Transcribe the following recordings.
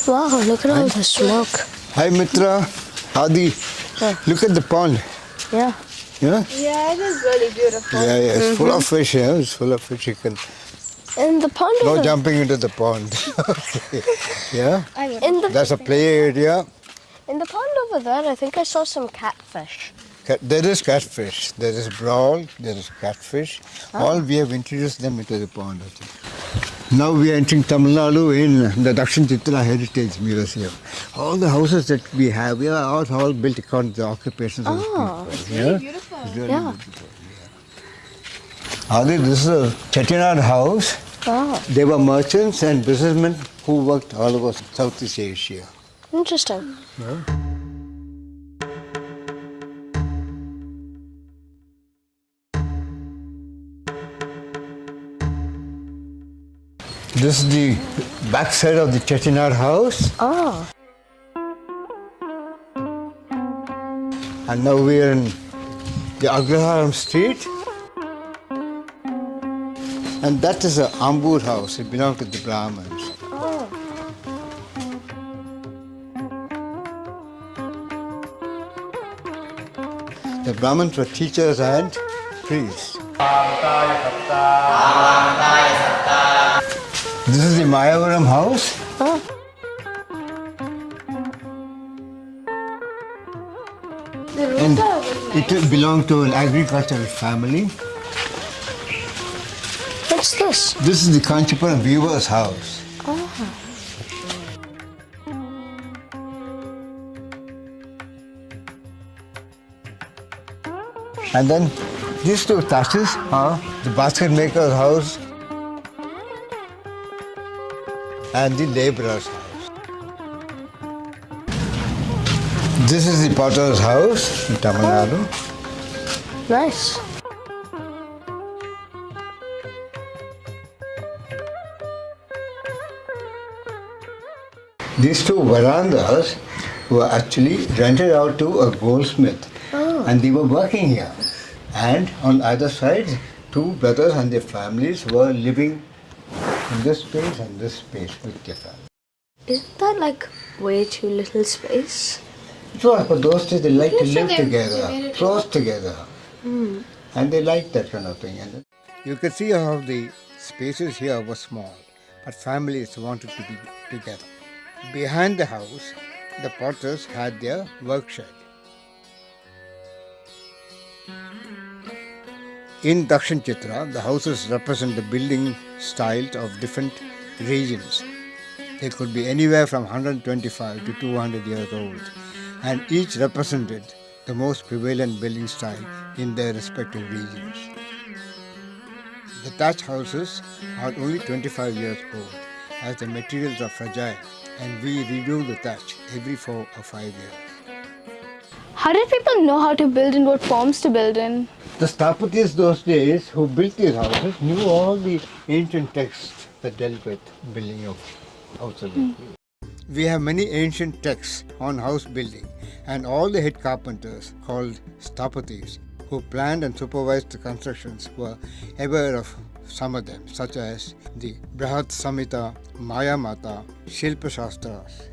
Wow, look at all the smoke. Hi Mitra, Adi, look at the pond. Yeah. Yeah? Yeah, it is really beautiful. Yeah, it's full of fish, yeah? It's full of fish. You can, In the pond no over jumping into the pond. Okay. Yeah? That's a play area. in the pond over there, I think I saw some catfish. There is catfish, there is brawl, there is catfish. All we have introduced them into the pond, I think. Now we are entering Tamil Nadu in the DakshinaChitra Heritage Museum. All the houses that we have, we are all built according to the occupations of the people. It's really beautiful. It's really Yeah. beautiful. Adi, this is a Chettinad house. Oh, They were merchants and businessmen who worked all over Southeast Asia. interesting. This is the back side of the Chettinad house. Oh, And now we are in the Agraharam street. And that is a Ambur house. It belonged to the Brahmins. oh. The Brahmins were teachers and priests. This is the Mamallapuram house. Oh. The rooms And are really nice. it belonged to an agricultural family. What's this? This is the Kanchipuram weaver's house. Oh. And then these two touches are the basket maker's house and the laborer's house. This is the potter's house in Tamil Nadu. Nice. These two verandas were actually rented out to a goldsmith, and they were working here. And on either side, two brothers and their families were living in this space and this space with their family. Isn't that like way too little space? It was, but those days they liked to Sure, live they together, made it close together, and they liked that kind of thing. And you could see how the spaces here were small, but families wanted to be together. Behind the house, the potters had their workshop. In DakshinaChitra, the houses represent the building styles of different regions. They could be anywhere from 125 to 200 years old, and each represented the most prevalent building style in their respective regions. The thatch houses are only 25 years old, as the materials are fragile, and we renew the thatch every 4 or 5 years. How did people know how to build and what forms to build in? The Stapathis those days who built these houses knew all the ancient texts that dealt with building of houses. We have many ancient texts on house building, and all the head carpenters called Stapathis who planned and supervised the constructions were aware of some of them, such as the Brihat Samhita, Maya Mata, Shilpa Shastras.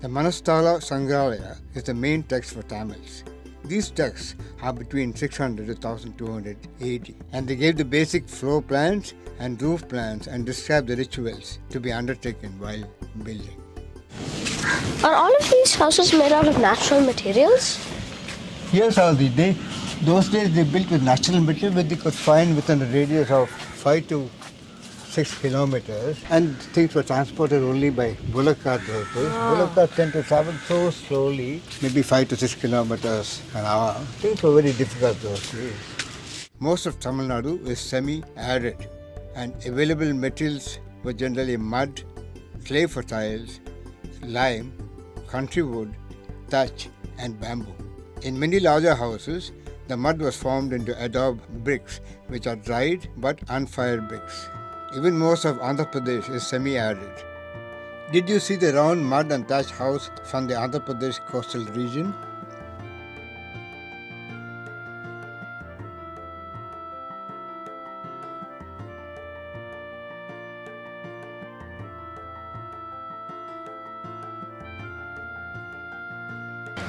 The Manasthala Sangralaya is the main text for Tamils. These texts are between 600 to 1200 AD, and they gave the basic floor plans and roof plans and described the rituals to be undertaken while building. Are all of these houses made out of natural materials? Yes, Aldi, those days they built with natural material which they could find within a radius of 5 to 6 kilometers, and things were transported only by bullock cart those days. Bullock carts tend to travel so slowly, maybe 5 to 6 kilometers an hour. Things were very difficult those days. Most of Tamil Nadu is semi-arid, and available materials were generally mud, clay for tiles, lime, country wood, thatch and bamboo. In many larger houses, the mud was formed into adobe bricks, which are dried but unfired bricks. Even most of Andhra Pradesh is semi-arid. Did you see the round mud and thatch house from the Andhra Pradesh coastal region?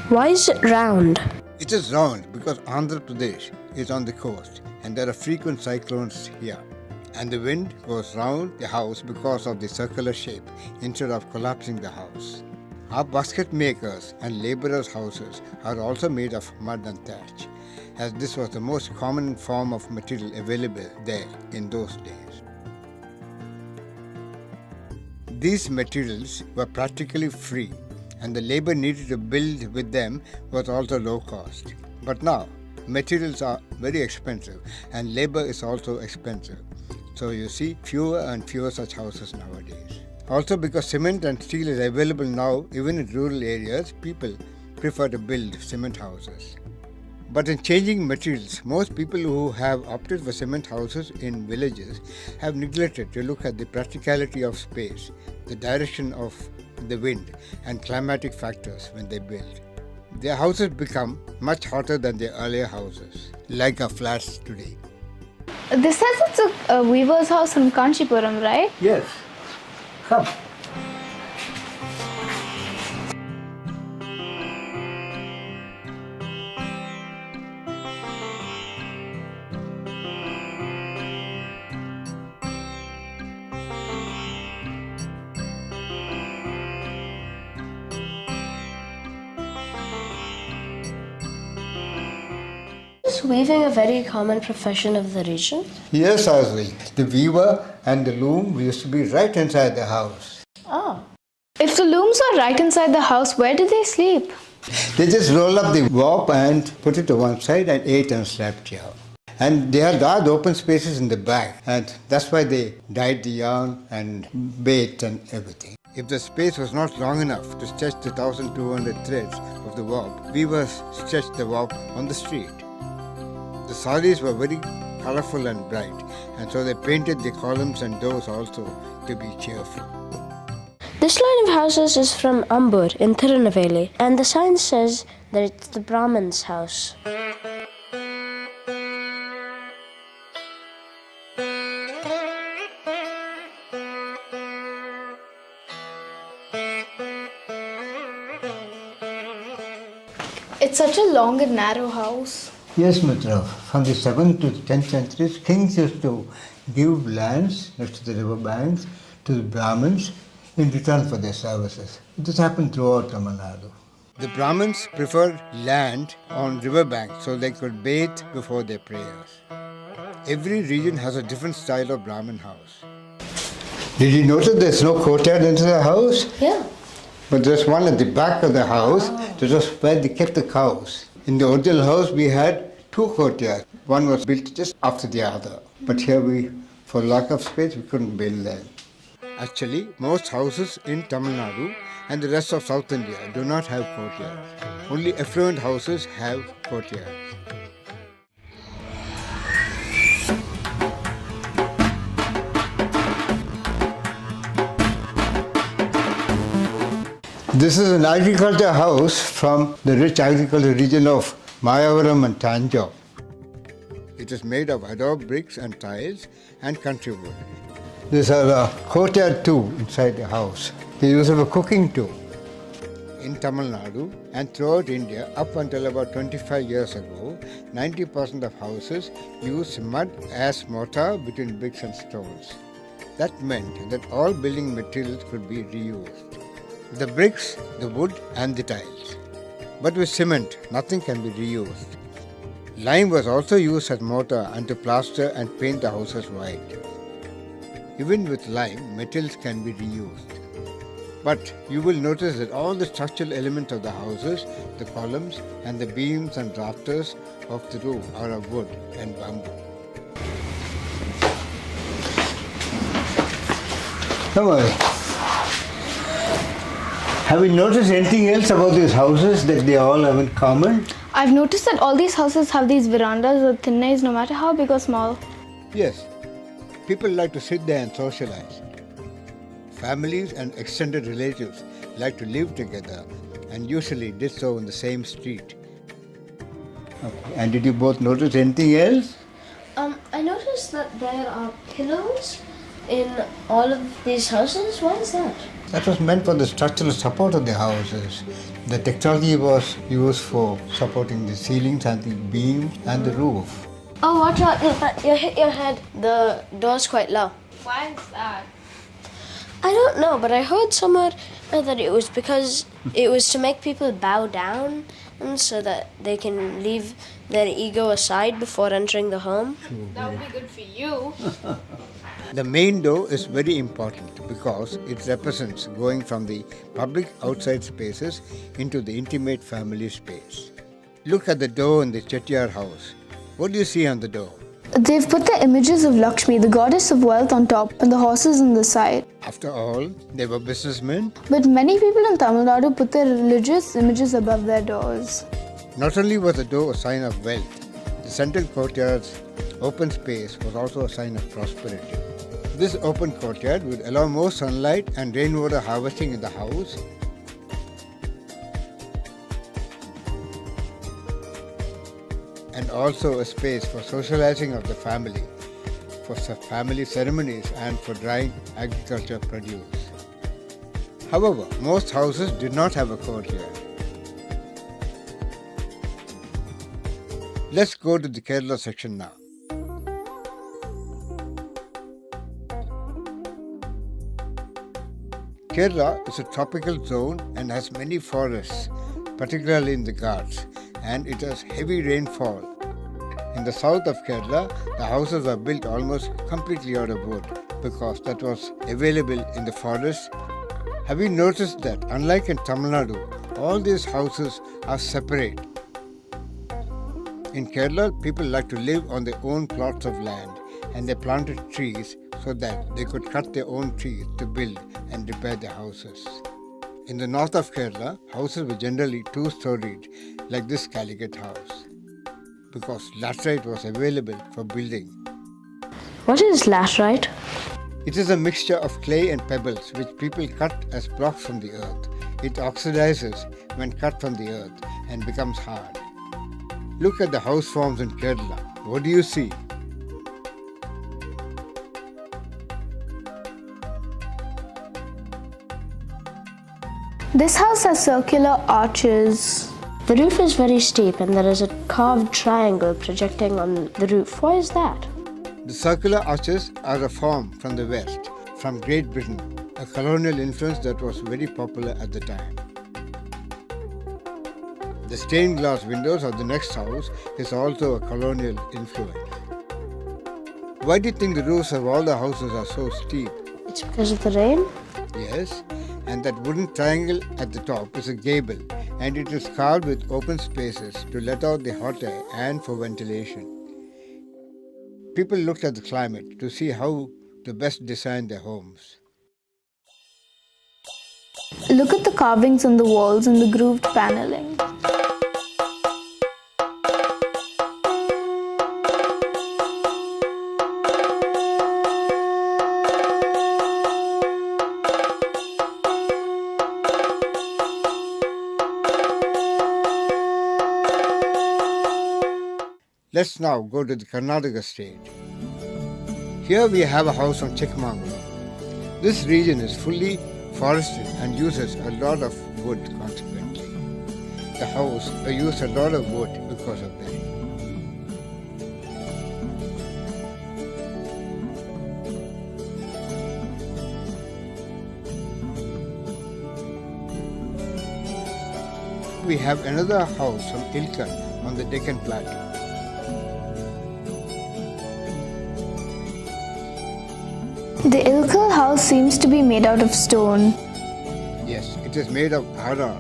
Why is it round? It is round because Andhra Pradesh is on the coast and there are frequent cyclones here. And the wind goes round the house because of the circular shape instead of collapsing the house. Our basket makers and labourers' houses are also made of mud and thatch, as this was the most common form of material available there in those days. These materials were practically free, and the labour needed to build with them was also low cost. But now, materials are very expensive and labour is also expensive. So you see fewer and fewer such houses nowadays. Also because cement and steel is available now, even in rural areas, people prefer to build cement houses. But in changing materials, most people who have opted for cement houses in villages have neglected to look at the practicality of space, the direction of the wind and climatic factors when they build. Their houses become much hotter than their earlier houses, like our flats today. This says it's a weaver's house in Kanchipuram, right? Yes. Come. Is weaving a very common profession of the region? Yes, Asli. The weaver and the loom used to be right inside the house. Oh. If the looms are right inside the house, where do they sleep? They just roll up the warp and put it to one side and ate and slept here. And they had large open spaces in the back, and that's why they dyed the yarn and baked and everything. If the space was not long enough to stretch the 1,200 threads of the warp, weavers stretched the warp on the street. The saris were very colorful and bright, and so they painted the columns and doors also to be cheerful. This line of houses is from Ambur in Tirunelveli, and the sign says that it's the Brahmin's house. It's such a long and narrow house. Yes, Mitra. From the 7th to the 10th centuries, kings used to give lands next to the river banks to the Brahmins in return for their services. This happened throughout Tamil Nadu. The Brahmins preferred land on river banks so they could bathe before their prayers. Every region has a different style of Brahmin house. Did you notice there's no courtyard into the house? Yeah. But there's one at the back of the house. That was where they kept the cows. In the original house, we had two courtyards. One was built just after the other. But here for lack of space, we couldn't build that. Actually, most houses in Tamil Nadu and the rest of South India do not have courtyards. Only affluent houses have courtyards. This is an agriculture house from the rich agricultural region of Mamallapuram and Tanjore. It is made of adobe bricks and tiles and country wood. There's a courtyard too inside the house. They use it for cooking too. In Tamil Nadu and throughout India, up until about 25 years ago, 90% of houses used mud as mortar between bricks and stones. That meant that all building materials could be reused. The bricks, the wood and the tiles. But with cement, nothing can be reused. Lime was also used as mortar and to plaster and paint the houses white. Even with lime, materials can be reused. But you will notice that all the structural elements of the houses, the columns and the beams and rafters of the roof are of wood and bamboo. Come on. Have you noticed anything else about these houses that they all have in common? I've noticed that all these houses have these verandas with thinness no matter how big or small. Yes. People like to sit there and socialize. Families and extended relatives like to live together and usually did so in the same street. Okay. And did you both notice anything else? I noticed that there are pillows in all of these houses? Why is that? That was meant for the structural support of the houses. The technology was used for supporting the ceilings and the beam and the roof. Oh, watch out. You hit your head. The door's quite low. Why is that? I don't know, but I heard somewhere that it was because it was to make people bow down and so that they can leave their ego aside before entering the home. That would be good for you. The main door is very important because it represents going from the public outside spaces into the intimate family space. Look at the door in the Chettiar house. What do you see on the door? They've put the images of Lakshmi, the goddess of wealth, on top and the horses on the side. After all, they were businessmen. But many people in Tamil Nadu put their religious images above their doors. Not only was the door a sign of wealth, the central courtyard's open space was also a sign of prosperity. This open courtyard would allow more sunlight and rainwater harvesting in the house. And also a space for socializing of the family, for family ceremonies and for drying agriculture produce. However, most houses did not have a courtyard. Let's go to the Kerala section now. Kerala is a tropical zone and has many forests, particularly in the Ghats, and it has heavy rainfall. In the south of Kerala, the houses are built almost completely out of wood because that was available in the forest. Have you noticed that unlike in Tamil Nadu, all these houses are separate? In Kerala, people like to live on their own plots of land and they planted trees so that they could cut their own trees to build and repair their houses. In the north of Kerala, houses were generally two-storied, like this Calicut house, because laterite was available for building. What is laterite? It is a mixture of clay and pebbles which people cut as blocks from the earth. It oxidizes when cut from the earth and becomes hard. Look at the house forms in Kerala. What do you see? This house has circular arches. The roof is very steep and there is a carved triangle projecting on the roof. Why is that? The circular arches are a form from the West, from Great Britain, a colonial influence that was very popular at the time. The stained glass windows of the next house is also a colonial influence. Why do you think the roofs of all the houses are so steep? It's because of the rain? Yes, and that wooden triangle at the top is a gable, and it is carved with open spaces to let out the hot air and for ventilation. People looked at the climate to see how to best design their homes. Look at the carvings on the walls and the grooved paneling. Let's now go to the Karnataka state. Here we have a house on Chikmagalur. This region is fully forested and uses a lot of wood consequently. The house used a lot of wood because of that. We have another house from Ilkan on the Deccan Plateau. The Ilkal house seems to be made out of stone. Yes, it is made of RR,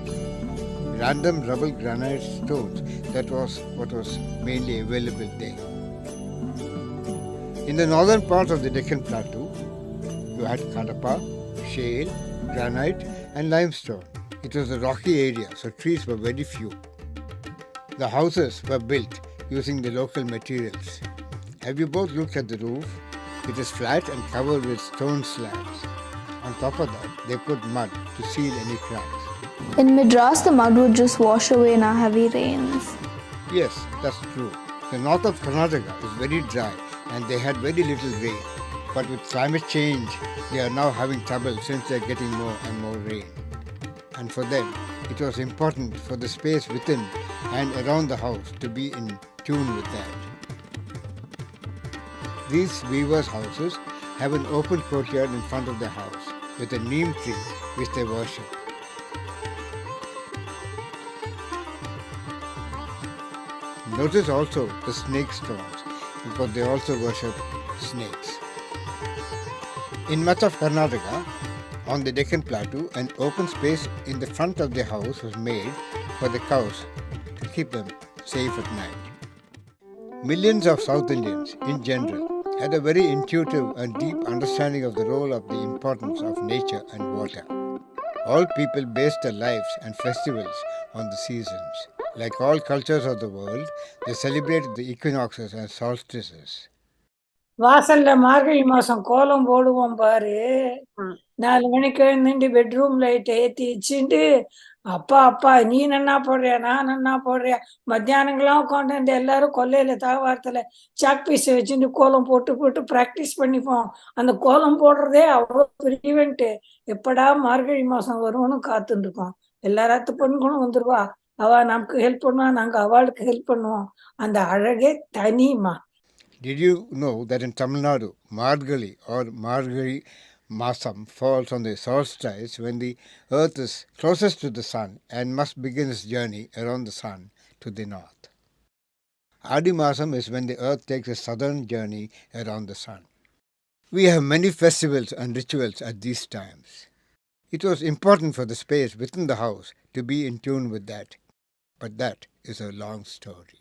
random rubble granite stones. That was what was mainly available there. In the northern part of the Deccan Plateau, you had Kadapa, shale, granite and limestone. It was a rocky area, so trees were very few. The houses were built using the local materials. Have you both looked at the roof? It is flat and covered with stone slabs. On top of that, they put mud to seal any cracks. In Madras, the mud would just wash away in our heavy rains. Yes, that's true. The north of Karnataka is very dry and they had very little rain. But with climate change, they are now having trouble since they are getting more and more rain. And for them, it was important for the space within and around the house to be in tune with that. These weavers' houses have an open courtyard in front of their house with a neem tree which they worship. Notice also the snake stones because they also worship snakes. In much of Karnataka, on the Deccan Plateau, an open space in the front of the house was made for the cows to keep them safe at night. Millions of South Indians, in general, had a very intuitive and deep understanding of the role of the importance of nature and water. All people based their lives and festivals on the seasons. Like all cultures of the world, they celebrated the equinoxes and solstices. வாசல்ல மார்கழி மாசம் கோலம் போடுவோம் பாரு. 4 மணிக்கு எழுந்துட்டு bedroom light ஏத்தி வச்சுட்டு அப்பா அப்பா நீ நன்னா போடுறியா நான் நன்னா போடுறியா மத்தியானங்களாம் உட்காந்து வந்து எல்லாரும் கொல்லையில தாவாரத்துல சாக் பீஸ் வச்சுட்டு கோலம் போட்டு போட்டு பிராக்டிஸ் பண்ணிப்போம். அந்த கோலம் போடுறதே அவ்வளோ பிரிவென்ட். எப்படா மார்கழி மாசம் வரும்னு காத்துட்டு இருக்கோம். எல்லாராத்து பெண்களும் வந்துருவா, அவ நமக்கு ஹெல்ப் பண்ணுவா, நாங்க அவளுக்கு ஹெல்ப் பண்ணுவோம். அந்த அழகே தனிமா. Did you know that in Tamil Nadu, Margali or Margari Masam falls on the solstice when the earth is closest to the sun and must begin its journey around the sun to the north? Adi Masam is when the earth takes a southern journey around the sun. We have many festivals and rituals at these times. It was important for the space within the house to be in tune with that, but that is a long story.